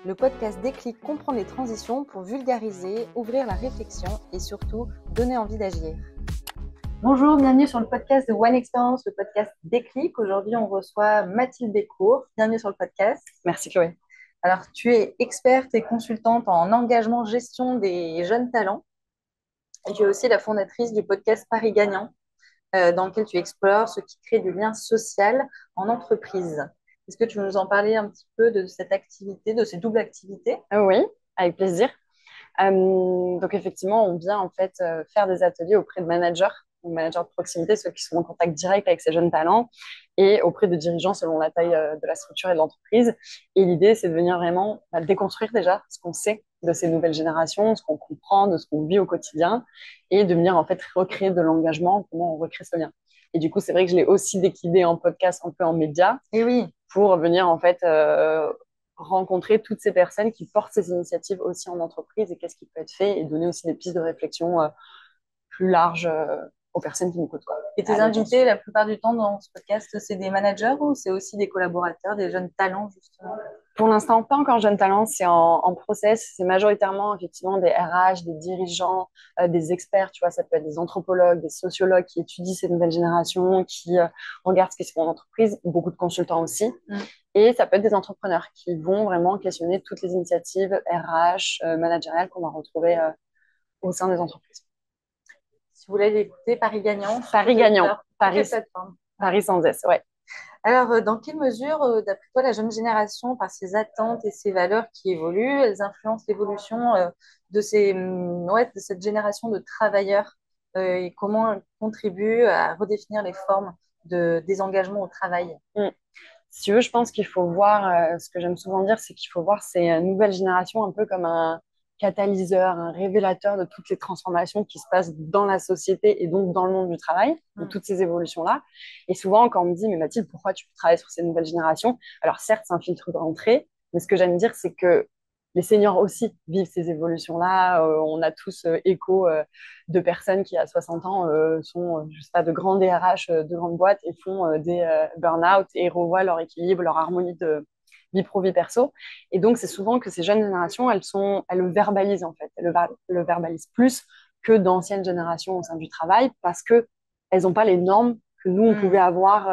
Le podcast Déclic comprend les transitions pour vulgariser, ouvrir la réflexion et surtout donner envie d'agir. Bonjour, bienvenue sur le podcast de One Experience, le podcast Déclic. Aujourd'hui, on reçoit Mathilde Bécourt. Bienvenue sur le podcast. Merci Chloé. Alors, tu es experte et consultante en engagement, gestion des jeunes talents. Et tu es aussi la fondatrice du podcast Paris Gagnant, dans lequel tu explores ce qui crée du lien social en entreprise. Est-ce que tu veux nous en parler un petit peu de cette activité, de ces doubles activités? Oui, avec plaisir. Donc effectivement, on vient en fait faire des ateliers auprès de managers, donc managers de proximité, ceux qui sont en contact direct avec ces jeunes talents, et auprès de dirigeants selon la taille de la structure et de l'entreprise. Et l'idée, c'est de venir vraiment déconstruire déjà ce qu'on sait de ces nouvelles générations, ce qu'on comprend, de ce qu'on vit au quotidien, et de venir en fait recréer de l'engagement, comment on recrée ce lien. Et du coup, c'est vrai que je l'ai aussi décliné en podcast, un peu en média, Et oui, pour venir en fait rencontrer toutes ces personnes qui portent ces initiatives aussi en entreprise et qu'est-ce qui peut être fait et donner aussi des pistes de réflexion plus larges aux personnes qui nous côtoient. et tes invités, la plupart du temps dans ce podcast, c'est des managers ou c'est aussi des collaborateurs, des jeunes talents, justement? Pour l'instant, pas encore jeune talent, c'est en process. C'est majoritairement effectivement des RH, des dirigeants, des experts, tu vois, ça peut être des anthropologues, des sociologues qui étudient ces nouvelles générations, qui regardent ce qui se fait en entreprise, beaucoup de consultants aussi. Et ça peut être des entrepreneurs qui vont vraiment questionner toutes les initiatives RH, managériales qu'on va retrouver au sein des entreprises. Si vous voulez l'écouter, Paris Gagnant. Paris Gagnant, Paris, Paris sans S, ouais. Alors, dans quelle mesure, d'après toi, la jeune génération, par ses attentes et ses valeurs qui évoluent, elles influencent l'évolution de cette génération de travailleurs et comment elles contribuent à redéfinir les formes de désengagement au travail? Si tu veux, je pense qu'il faut voir, ce que j'aime souvent dire, c'est qu'il faut voir ces nouvelles générations un peu comme un catalyseur, un révélateur de toutes les transformations qui se passent dans la société et donc dans le monde du travail, de toutes ces évolutions-là. Et souvent, quand on me dit, mais Mathilde, pourquoi tu travailles sur ces nouvelles générations? Alors certes, c'est un filtre d'entrée, mais ce que j'aime dire, c'est que les seniors aussi vivent ces évolutions-là. On a tous écho de personnes qui, à 60 ans, sont, je sais pas, de grands DRH de grandes boîtes et font des burn-out et revoient leur équilibre, leur harmonie de vie pro, vie perso. Et donc, c'est souvent que ces jeunes générations, elles le verbalisent en fait. Le verbalisent plus que d'anciennes générations au sein du travail parce que elles n'ont pas les normes que nous, on pouvait avoir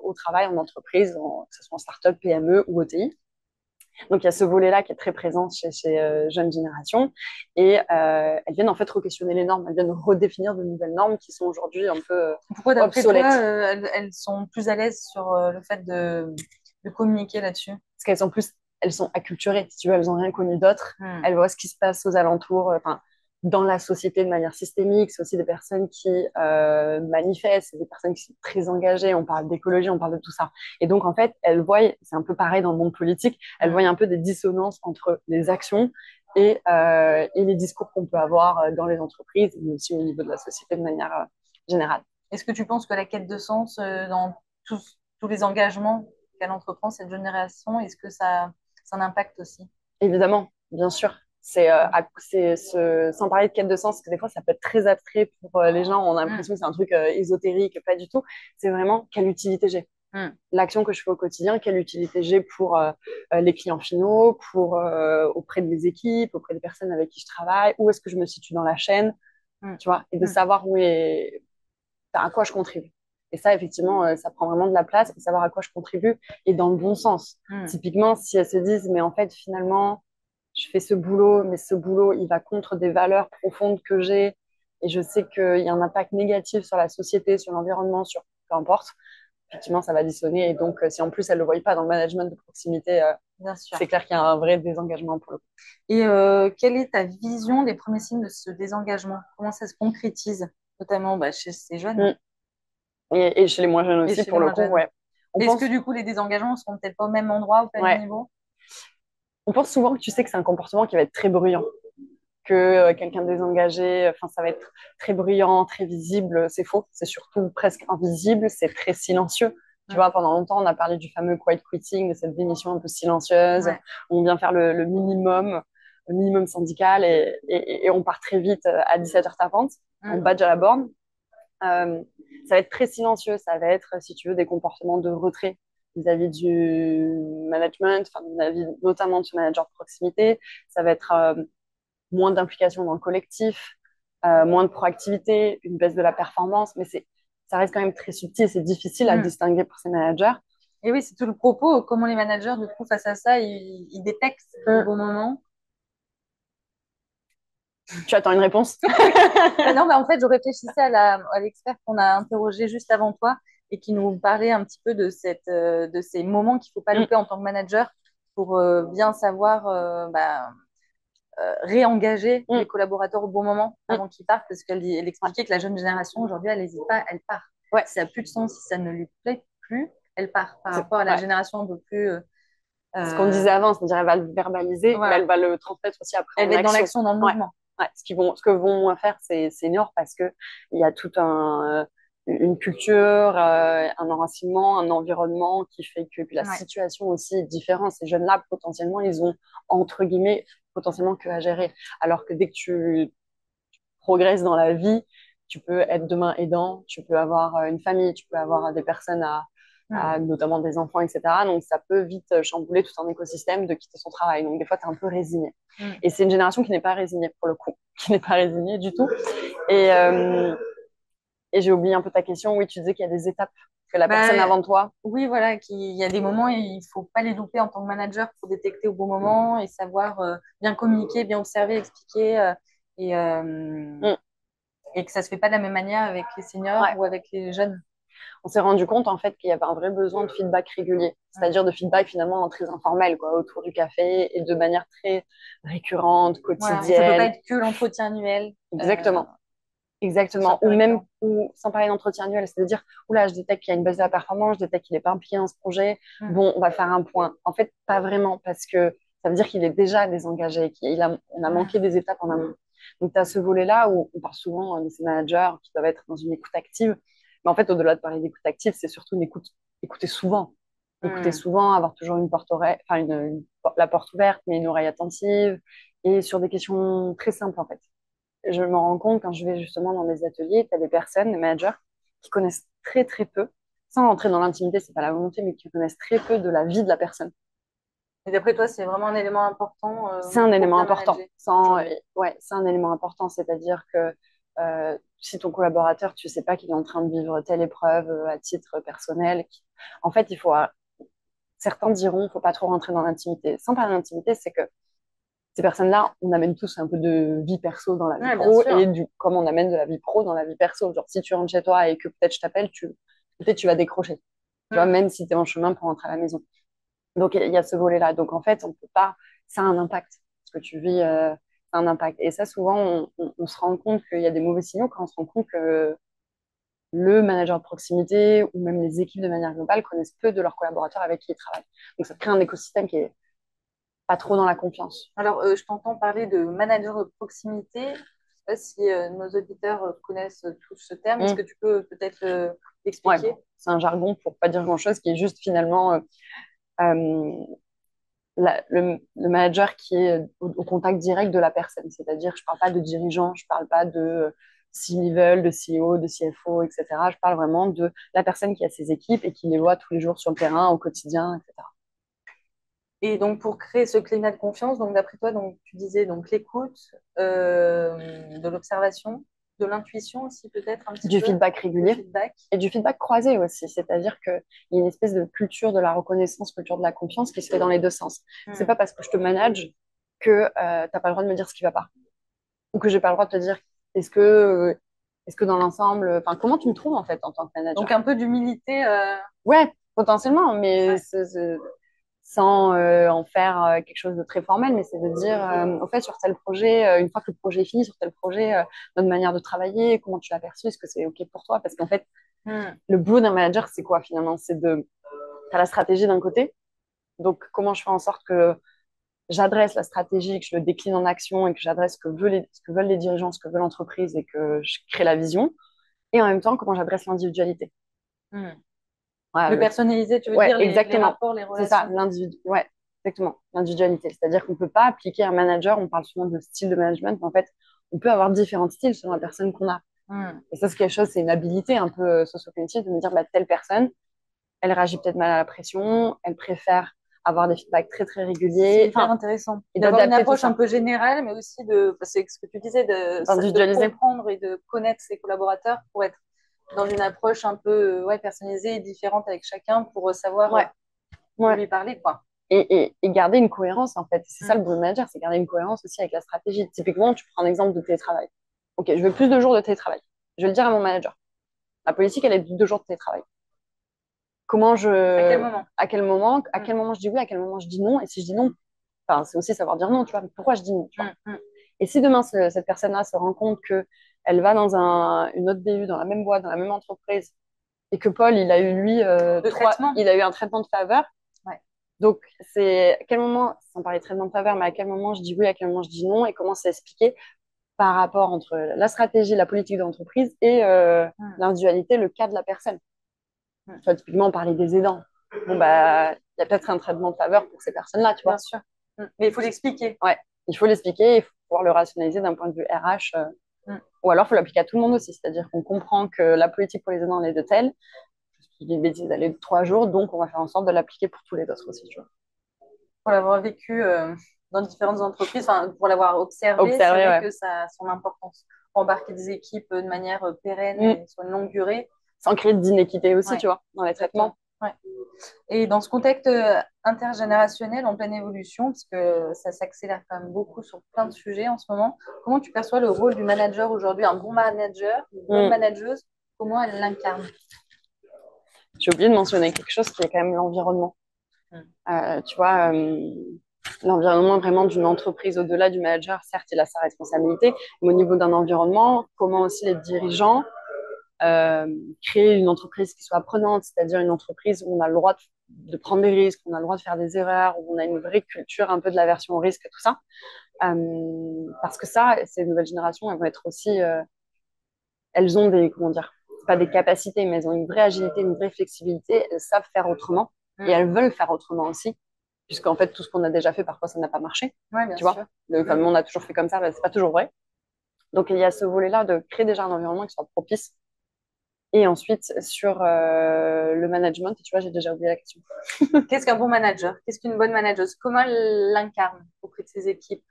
au travail, en entreprise, que ce soit en start-up, PME ou ETI. Donc, il y a ce volet-là qui est très présent chez ces jeunes générations. Et elles viennent en fait re-questionner les normes. Elles viennent redéfinir de nouvelles normes qui sont aujourd'hui un peu Pourquoi, d'après toi, obsolètes. elles sont plus à l'aise sur le fait de communiquer là-dessus? Parce qu'elles sont plus, elles sont acculturées. Si tu veux, elles n'ont rien connu d'autre. Elles voient ce qui se passe aux alentours, enfin, dans la société de manière systémique. C'est aussi des personnes qui manifestent, c'est des personnes qui sont très engagées. On parle d'écologie, on parle de tout ça. Et donc, en fait, elles voient, c'est un peu pareil dans le monde politique, elles voient un peu des dissonances entre les actions et les discours qu'on peut avoir dans les entreprises, mais aussi au niveau de la société de manière générale. Est-ce que tu penses que la quête de sens dans tous les engagements qu'elle entreprend, cette génération, est-ce que ça un impact aussi? Évidemment, bien sûr. Sans parler de quête de sens, parce que des fois, ça peut être très abstrait pour les gens. On a l'impression que c'est un truc ésotérique, pas du tout. C'est vraiment quelle utilité j'ai. L'action que je fais au quotidien, quelle utilité j'ai pour les clients finaux, auprès de mes équipes, auprès des personnes avec qui je travaille, où est-ce que je me situe dans la chaîne, tu vois, et de savoir à quoi je contribue. Et ça, effectivement, ça prend vraiment de la place, et savoir à quoi je contribue et dans le bon sens. Typiquement, si elles se disent, mais en fait, finalement, je fais ce boulot, mais ce boulot, il va contre des valeurs profondes que j'ai, et je sais qu'il y a un impact négatif sur la société, sur l'environnement, sur peu importe, effectivement, ça va dissonner. Et donc, si en plus, elles ne le voient pas dans le management de proximité, Bien sûr. c'est clair qu'il y a un vrai désengagement pour le coup. Et quelle est ta vision des premiers signes de ce désengagement? Comment ça se concrétise, notamment chez ces jeunes? Et chez les moins jeunes Et aussi, chez pour les le moins coup, jeunes. ouais. Est-ce que du coup, les désengagements ne seront peut-être pas au même endroit, au même niveau? On pense souvent que tu sais que c'est un comportement qui va être très bruyant, que quelqu'un de désengagé, enfin, ça va être très bruyant, très visible. C'est faux, c'est surtout presque invisible, c'est très silencieux. Tu vois, pendant longtemps, on a parlé du fameux quiet quitting, de cette démission un peu silencieuse, où on vient faire le minimum syndical et on part très vite à 17h tapantes, on badge à la borne. Ça va être très silencieux, ça va être, si tu veux, des comportements de retrait vis-à-vis du management, enfin, vis-à-vis notamment de ce manager de proximité. Ça va être moins d'implication dans le collectif, moins de proactivité, une baisse de la performance, mais ça reste quand même très subtil, c'est difficile à Mm. distinguer pour ces managers. Et oui, c'est tout le propos. Comment les managers, du coup, face à ça, ils détectent au Mm. bon moment. Tu attends une réponse? Ah non, en fait, je réfléchissais à l'expert qu'on a interrogé juste avant toi et qui nous parlait un petit peu de ces moments qu'il ne faut pas Mm. louper en tant que manager pour bien savoir réengager les Mm. collaborateurs au bon moment Mm. avant qu'ils partent, parce elle Ouais. expliquait que la jeune génération, aujourd'hui, elle n'hésite pas, elle part. Ouais. Si ça n'a plus de sens, si ça ne lui plaît plus, elle part par rapport à la Ouais. génération un peu plus... Ce qu'on euh, disait avant, c'est-à-dire elle va le verbaliser, mais voilà, elle va le transmettre aussi après elle en va être dans action. l'action, dans le Ouais. mouvement. Ouais. Ce que vont faire ces seniors parce que il y a tout une culture, un enracinement, un environnement qui fait que puis la Ouais. situation aussi est différente. Ces jeunes-là, potentiellement, ils ont entre guillemets potentiellement que à gérer. Alors que dès que tu progresses dans la vie, tu peux être demain aidant, tu peux avoir une famille, tu peux avoir des personnes Mm. notamment des enfants, etc. Donc ça peut vite chambouler tout un écosystème de quitter son travail. Donc des fois, tu es un peu résigné. Mm. Et c'est une génération qui n'est pas résignée pour le coup, qui n'est pas résignée du tout. Et, euh, et j'ai oublié un peu ta question. Oui, tu disais qu'il y a des étapes que la personne Bah, avant toi. oui, voilà, qu'il y a des moments et il faut pas les louper en tant que manager pour détecter au bon moment et savoir bien communiquer, bien observer, expliquer et, euh, Mm, et que ça se fait pas de la même manière avec les seniors ouais. ou avec les jeunes. On s'est rendu compte en fait qu'il y avait un vrai besoin de feedback régulier, Mm. c'est-à-dire de feedback finalement très informel, quoi, autour du café et de manière très récurrente, Voilà, et ça peut pas quotidienne. être que l'entretien annuel Exactement. pour que ce soit Exactement. plus Ou même, récurrent. ou, sans parler d'entretien annuel, c'est-à-dire, oula, je détecte qu'il y a une baisse de la performance, je détecte qu'il n'est pas impliqué dans ce projet. Mm. Bon, on va faire un point. En fait, pas vraiment, parce que ça veut dire qu'il est déjà désengagé, on a manqué Mm. des étapes en amont. Donc, tu as ce volet-là où on parle souvent de ces managers qui doivent être dans une écoute active. Mais en fait, au-delà de parler d'écoute active, c'est surtout une écoute, écouter souvent. Écouter Mm. souvent, avoir toujours une porte oreille, enfin, la porte ouverte, mais une oreille attentive, et sur des questions très simples, en fait. Je me rends compte quand je vais justement dans des ateliers, tu as des personnes, des managers, qui connaissent très très peu, sans rentrer dans l'intimité, c'est pas la volonté, mais qui connaissent très peu de la vie de la personne. Et d'après toi, c'est vraiment un élément important C'est un pour élément bien important. manager Sans, aujourd'hui. ouais, c'est un élément important, c'est-à-dire que si ton collaborateur, tu sais pas qu'il est en train de vivre telle épreuve à titre personnel, en fait, certains diront, faut pas trop rentrer dans l'intimité. Sans parler d'intimité, c'est que ces personnes-là, on amène tous un peu de vie perso dans la vie Ouais, bien pro sûr. et comme on amène de la vie pro dans la vie perso. Genre, si tu rentres chez toi et que peut-être je t'appelle, peut-être tu vas décrocher. Tu vois, Mm. même si tu es en chemin pour rentrer à la maison. Donc, il y a ce volet-là. Donc, en fait, on peut pas, ça a un impact. Ce que tu vis, ça a un impact. Et ça, souvent, on se rend compte qu'il y a des mauvais signaux quand on se rend compte que le manager de proximité ou même les équipes de manière globale connaissent peu de leurs collaborateurs avec qui ils travaillent. Donc, ça crée un écosystème qui est pas trop dans la confiance. Alors, je t'entends parler de manager de proximité. Je ne sais pas si nos auditeurs connaissent tous ce terme. Est-ce Mm. que tu peux peut-être Ouais, l'expliquer? c'est un jargon pour pas dire grand-chose qui est juste finalement euh, le manager qui est au contact direct de la personne. C'est-à-dire, je parle pas de dirigeant, je parle pas de C-level, de CEO, de CFO, etc. Je parle vraiment de la personne qui a ses équipes et qui les voit tous les jours sur le terrain, au quotidien, etc. Et donc, pour créer ce climat de confiance, donc d'après toi, donc, tu disais donc l'écoute, de l'observation, de l'intuition aussi peut-être un petit Du peu, feedback le régulier feedback. et du feedback croisé aussi. C'est-à-dire qu'il y a une espèce de culture de la reconnaissance, culture de la confiance qui se fait dans les deux sens. C'est Hmm. pas parce que je te manage que tu n'as pas le droit de me dire ce qui va pas ou que j'ai pas le droit de te dire est-ce que, euh, est-ce que dans l'ensemble, enfin, comment tu me trouves en fait en tant que Donc, manager? un peu d'humilité. Ouais, potentiellement, mais Ouais. sans en faire quelque chose de très formel, mais c'est de dire, au fait, sur tel projet, une fois que le projet est fini, sur tel projet, notre manière de travailler, comment tu l'as perçu, est-ce que c'est OK pour toi? Parce qu'en fait, Hmm. le boulot d'un manager, c'est quoi finalement? T'as la stratégie d'un côté, donc comment je fais en sorte que j'adresse la stratégie, que je le décline en action et que j'adresse ce que veulent les dirigeants, ce que veut l'entreprise et que je crée la vision. Et en même temps, comment j'adresse l'individualité. Hmm. Voilà, Le personnaliser, tu veux ouais, dire les exactement. rapports, les C'est ça, relations. ouais, exactement, l'individualité. C'est-à-dire qu'on ne peut pas appliquer un manager, on parle souvent de style de management, mais en fait, on peut avoir différents styles selon la personne qu'on a. Hmm. Et ça, c'est quelque chose, c'est une habilité un peu socio-cognitive de me dire, bah, telle personne, elle réagit peut-être mal à la pression, elle préfère avoir des feedbacks très très C'est réguliers, hyper enfin, intéressant et d'avoir une d'adapter tout approche un ça, peu générale, mais aussi c'est ce que tu disais, de d'individualiser. comprendre et de connaître ses collaborateurs pour être dans une approche un peu ouais, personnalisée et différente avec chacun pour savoir Ouais, ouais. lui parler, quoi. Et garder une cohérence, en fait. C'est ça Mm. le bon manager, c'est garder une cohérence aussi avec la stratégie. Typiquement, tu prends un exemple de télétravail. Ok, je veux plus de jours de télétravail. Je vais le dire à mon manager. La politique, elle est de 2 jours de télétravail. Comment À quel je, moment? à Mm, quel moment je dis oui, à quel moment je dis non. Et si je dis non, enfin, c'est aussi savoir dire non, tu vois. Pourquoi je dis non, tu vois. mm, mm. Et si demain, cette personne-là se rend compte que elle va dans une autre BU, dans la même boîte, dans la même entreprise, et que Paul, il a eu, lui, Le traitement? il a eu un traitement de faveur. Ouais. Donc, c'est à quel moment, sans parler de traitement de faveur, mais à quel moment je dis oui, à quel moment je dis non, et comment c'est expliqué par rapport entre la stratégie, la politique d'entreprise et Mm, l'individualité, le cas de la personne. mm. Tu vois, typiquement, on parlait des aidants. Bon, bah, il y a peut-être un traitement de faveur pour ces personnes-là, tu Bien vois. sûr. Mm. Mais il faut l'expliquer. Ouais, il faut l'expliquer, il faut pouvoir le rationaliser d'un point de vue RH, Mm. ou alors il faut l'appliquer à tout le monde aussi, c'est-à-dire qu'on comprend que la politique pour les aidants elle est de telle, je dis une bêtise, elle est de 3 jours, donc on va faire en sorte de l'appliquer pour tous les autres aussi, tu vois. Pour l'avoir vécu dans différentes entreprises, enfin, pour l'avoir observé, c'est Observer, vrai ouais. que ça a son importance. Embarquer des équipes de manière pérenne Mm. et sur une longue durée. Sans créer d'inéquité aussi, Ouais, tu vois, dans les exactement. traitements. Ouais. Et dans ce contexte intergénérationnel en pleine évolution, parce que ça s'accélère quand même beaucoup sur plein de sujets en ce moment, comment tu perçois le rôle du manager aujourd'hui? Un bon manager, une bonne Mm. manageuse, comment elle l'incarne? J'ai oublié de mentionner quelque chose qui est quand même l'environnement. Mm. Tu vois, l'environnement vraiment d'une entreprise au-delà du manager, certes, il a sa responsabilité, mais au niveau d'un environnement, comment aussi les dirigeants euh, créer une entreprise qui soit apprenante, c'est-à-dire une entreprise où on a le droit de prendre des risques, où on a le droit de faire des erreurs, où on a une vraie culture un peu de l'aversion au risque, tout ça. Parce que ça, ces nouvelles générations, elles vont être aussi, elles ont des, comment dire, pas des capacités, mais elles ont une vraie agilité, une vraie flexibilité, elles savent faire autrement et Mm. elles veulent faire autrement aussi, puisqu'en fait, tout ce qu'on a déjà fait, parfois, ça n'a pas marché, Ouais, bien tu vois. sûr. Comme on a toujours fait comme ça, ben, c'est pas toujours vrai. Donc, il y a ce volet-là de créer déjà un environnement qui soit propice. Et ensuite, sur le management, tu vois, j'ai déjà oublié la question. Qu'est-ce qu'un bon manager? Qu'est-ce qu'une bonne manageuse? Comment elle l'incarne auprès de ses équipes?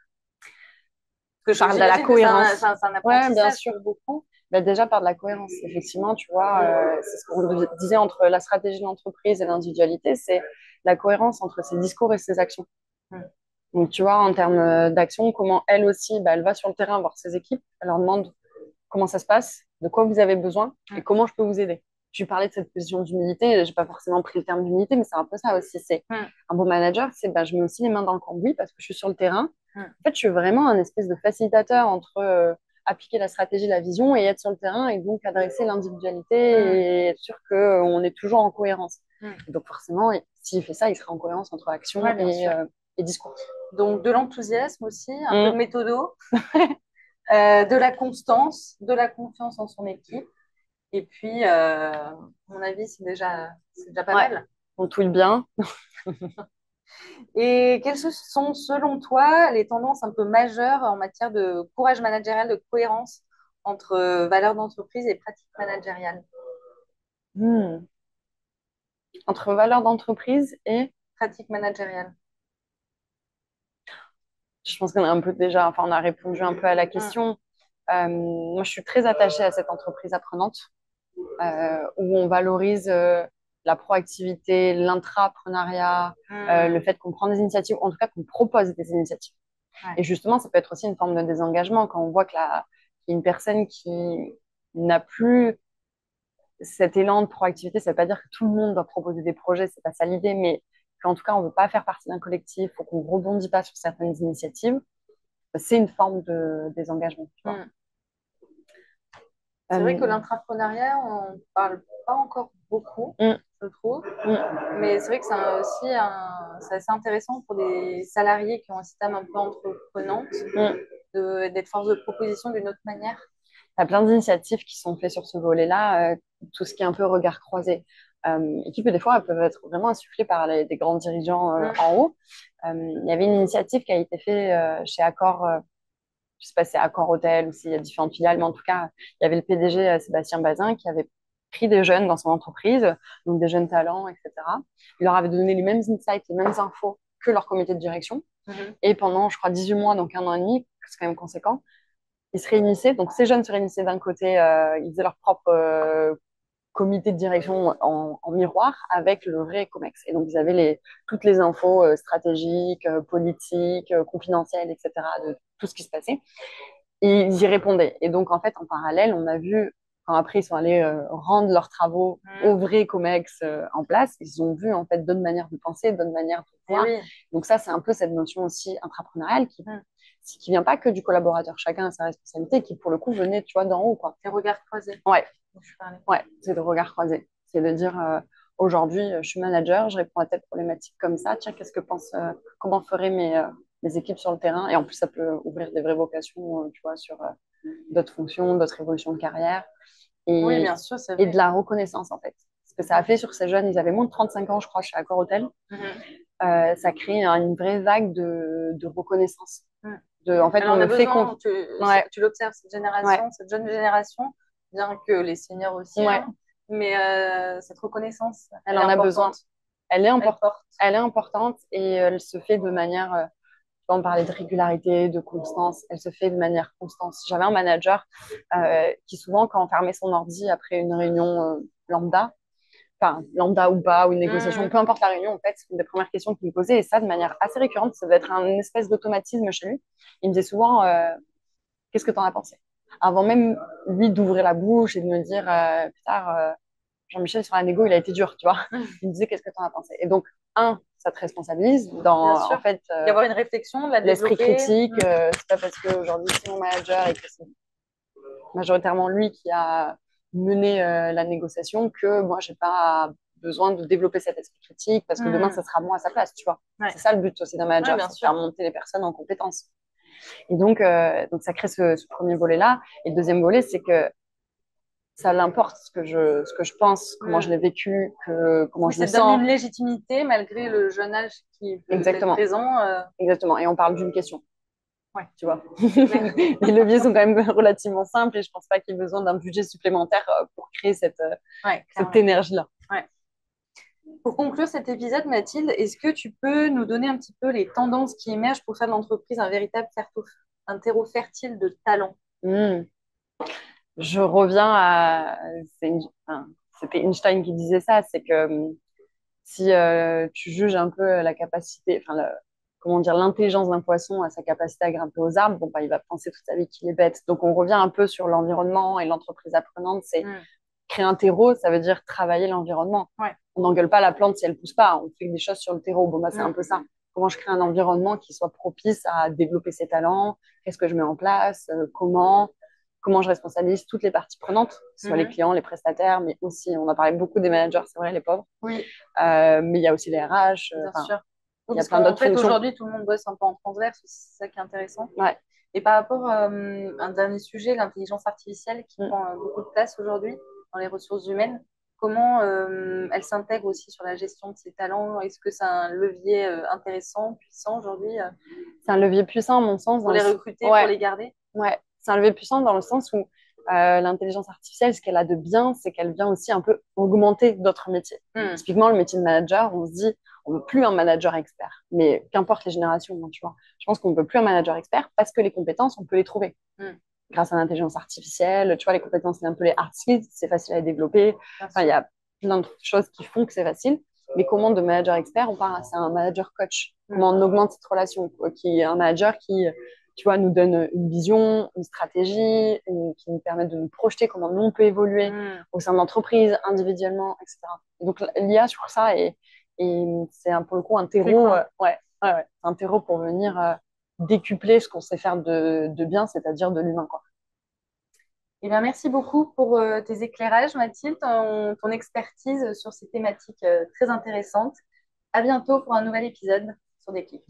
Parce que Parle de la j'imagine que cohérence. c'est un Ouais, bien apprentissage sûr. pour beaucoup. Ben, déjà, par de la cohérence, effectivement, tu vois, c'est ce qu'on disait entre la stratégie de l'entreprise et l'individualité, c'est la cohérence entre ses discours et ses actions. Mm. Donc, tu vois, en termes d'action, comment elle aussi, bah, elle va sur le terrain voir ses équipes, elle leur demande comment ça se passe, de quoi vous avez besoin et Mm. comment je peux vous aider. Je parlais de cette position d'humilité, j'ai pas forcément pris le terme d'humilité, mais c'est un peu ça aussi. C'est Mm. un bon manager, c'est bah, je mets aussi les mains dans le cambouis parce que je suis sur le terrain. Mm. En fait, je suis vraiment un espèce de facilitateur entre appliquer la stratégie, la vision et être sur le terrain et donc adresser l'individualité Mm. et être sûr qu'on est toujours en cohérence. Mm. Et donc forcément, s'il fait ça, il sera en cohérence entre action Ouais, bien sûr. et discours. Donc, de l'enthousiasme aussi, un peu de Mm. méthodo, de la constance, de la confiance en son équipe. Et puis, à mon avis, c'est déjà pas Ouais, mal. on touille bien. Et quelles sont, selon toi, les tendances un peu majeures en matière de courage managérial, de cohérence entre valeurs d'entreprise et pratiques managériales? Mm. Entre valeurs d'entreprise et Pratiques managériales. je pense qu'on a un peu déjà, enfin, on a répondu un peu à la Mm. question. Moi, je suis très attachée à cette entreprise apprenante où on valorise la proactivité, l'intrapreneuriat, le Mm. fait qu'on prend des initiatives, en tout cas qu'on propose des initiatives. Ouais. Et justement, ça peut être aussi une forme de désengagement quand on voit qu'il y a une personne qui n'a plus cet élan de proactivité. Ça ne veut pas dire que tout le monde doit proposer des projets, c'est pas ça l'idée, mais qu'en tout cas, on ne veut pas faire partie d'un collectif ou qu'on ne rebondit pas sur certaines initiatives. C'est une forme de désengagement, tu vois. Mm. C'est vrai que Euh, l'intrapreneuriat, on ne parle pas encore beaucoup, mm, je trouve. mm, Mais c'est vrai que c'est assez intéressant pour des salariés qui ont un système un peu entreprenante mm. d'être force de proposition d'une autre manière. Il y a plein d'initiatives qui sont faites sur ce volet-là, tout ce qui est un peu regard croisé. Et qui peut, des fois, elles peuvent être vraiment insufflées par des grands dirigeants Mm. en haut. Il y avait une initiative qui a été faite chez Accor, je ne sais pas si c'est Accor Hôtel ou s'il y a différentes filiales, mais en tout cas, il y avait le PDG Sébastien Bazin qui avait pris des jeunes dans son entreprise, donc des jeunes talents, etc. Il leur avait donné les mêmes insights, les mêmes infos que leur comité de direction. Et pendant, je crois, 18 mois, donc 1 an et demi, c'est quand même conséquent, ils se réunissaient. Donc ces jeunes se réunissaient d'un côté, ils faisaient leur propre comité de direction en miroir avec le vrai COMEX. Et donc ils avaient toutes les infos stratégiques, politiques, confidentielles, etc. de tout ce qui se passait. Et ils y répondaient. Et donc, en fait, en parallèle, on a vu, quand après ils sont allés rendre leurs travaux au vrai COMEX en place, ils ont vu, en fait, d'autres manières de penser, d'autres manières de voir. Oui. Donc ça, c'est un peu cette notion aussi intrapreneuriale qui vient pas que du collaborateur. Chacun a sa responsabilité, qui, pour le coup, venait, tu vois, d'en haut, quoi. Les regards croisés. Ouais. Ouais, c'est le regard croisé. C'est de dire, aujourd'hui, je suis manager, je réponds à telle problématique comme ça. Tiens, comment feraient mes équipes sur le terrain? Et en plus, ça peut ouvrir des vraies vocations, tu vois, sur d'autres fonctions, d'autres évolutions de carrière. Oui, Et, bien sûr, c'est et vrai. de la reconnaissance, en fait. Ce que ça a fait sur ces jeunes, ils avaient moins de 35 ans, je crois, chez Accor Hotel. Ça crée une vraie vague de reconnaissance. En fait, Alors, on on a me fait besoin, Ouais, tu l'observes, cette ouais, génération, cette jeune génération, bien que les seniors aussi, ouais. hein, mais cette reconnaissance, Elle elle est en a besoin. importante. Elle est Elle importante. porte. Elle est importante et elle se fait de manière, on parlait de régularité, de constance, elle se fait de manière constante. J'avais un manager qui souvent, quand on fermait son ordi après une réunion lambda, enfin lambda ou pas, ou une négociation, peu importe la réunion, en fait, c'est une des premières questions qu'il me posait, et ça de manière assez récurrente, ça doit être une espèce d'automatisme chez lui. Il me disait souvent, qu'est-ce que tu en as pensé? Avant même, lui, d'ouvrir la bouche et de me dire, putain, Jean-Michel, sur la négo, il a été dur, tu vois. Il me disait, qu'est-ce que tu en as pensé? Et donc, ça te responsabilise Bien dans, en sûr. fait, Y avoir une réflexion, de la l'esprit développer. critique. C'est pas parce qu'aujourd'hui, c'est mon manager et que c'est majoritairement lui qui a mené la négociation que moi, j'ai pas besoin de développer cet esprit critique parce que demain, ça sera moi à sa place, tu vois. Ouais. C'est ça le but aussi d'un Ouais, manager, bien c'est de faire sûr. monter les personnes en compétences. Et donc ça crée ce premier volet-là. Et le deuxième volet, c'est que ça l'importe ce que je pense, comment je l'ai vécu, comment Oui, je me ça te donne sens. une légitimité malgré le jeune âge qui peut être Exactement, présent. exactement. Et on parle d'une question, Ouais, tu vois. c'est clair. Les leviers sont quand même relativement simples et je pense pas qu'il y ait besoin d'un budget supplémentaire pour créer Ouais, cette clairement. énergie-là. Ouais. Pour conclure cet épisode, Mathilde, est-ce que tu peux nous donner un petit peu les tendances qui émergent pour faire de l'entreprise un véritable un terreau fertile de talent? Hmm. Je reviens à... enfin, c'était Einstein qui disait ça, c'est que si tu juges un peu la capacité, enfin, comment dire, l'intelligence d'un poisson à sa capacité à grimper aux arbres, bon, bah, il va penser toute sa vie qu'il est bête. Donc, on revient un peu sur l'environnement et l'entreprise apprenante. C'est créer un terreau, ça veut dire travailler l'environnement. Ouais. On n'engueule pas la plante si elle pousse pas. On fait des choses sur le terreau. Bon, bah, c'est un peu ça. Comment je crée un environnement qui soit propice à développer ses talents? Qu'est-ce que je mets en place? Comment je responsabilise toutes les parties prenantes, que ce soit les clients, les prestataires, mais aussi, on a parlé beaucoup des managers, c'est vrai, les pauvres. Oui, Mais il y a aussi les RH. bien sûr. Il y a Parce plein qu'en d'autres fait, fonctions. aujourd'hui, tout le monde bosse un peu en transverse, c'est ça qui est intéressant. Ouais. Et par rapport à un dernier sujet, l'intelligence artificielle qui prend beaucoup de place aujourd'hui dans les ressources humaines, comment elle s'intègre aussi sur la gestion de ses talents? Est-ce que c'est un levier intéressant, puissant aujourd'hui C'est un levier puissant, à mon sens. pour les recruter, pour les garder? Ouais, c'est un levier puissant dans le sens où l'intelligence artificielle, ce qu'elle a de bien, c'est qu'elle vient aussi un peu augmenter d'autres métiers. Typiquement, le métier de manager, on se dit, on veut plus un manager expert. Mais qu'importe les générations, hein, tu vois. Je pense qu'on veut plus un manager expert parce que les compétences, on peut les trouver. Grâce à l'intelligence artificielle, tu vois, les compétences, c'est un peu les hard skills, c'est facile à les développer. Enfin, il y a plein de choses qui font que c'est facile. Mais comment de manager expert, on parle, c'est un manager coach. Comment on augmente cette relation, qui est un manager qui, tu vois, nous donne une vision, une stratégie, qui nous permet de nous projeter comment nous on peut évoluer au sein de l'entreprise, individuellement, etc. Et donc l'IA sur ça, et c'est pour le coup un terreau, un terreau pour venir décupler ce qu'on sait faire de bien, c'est-à-dire de l'humain, quoi. Eh bien, merci beaucoup pour tes éclairages, Mathilde, ton expertise sur ces thématiques très intéressantes. À bientôt pour un nouvel épisode sur Déclic.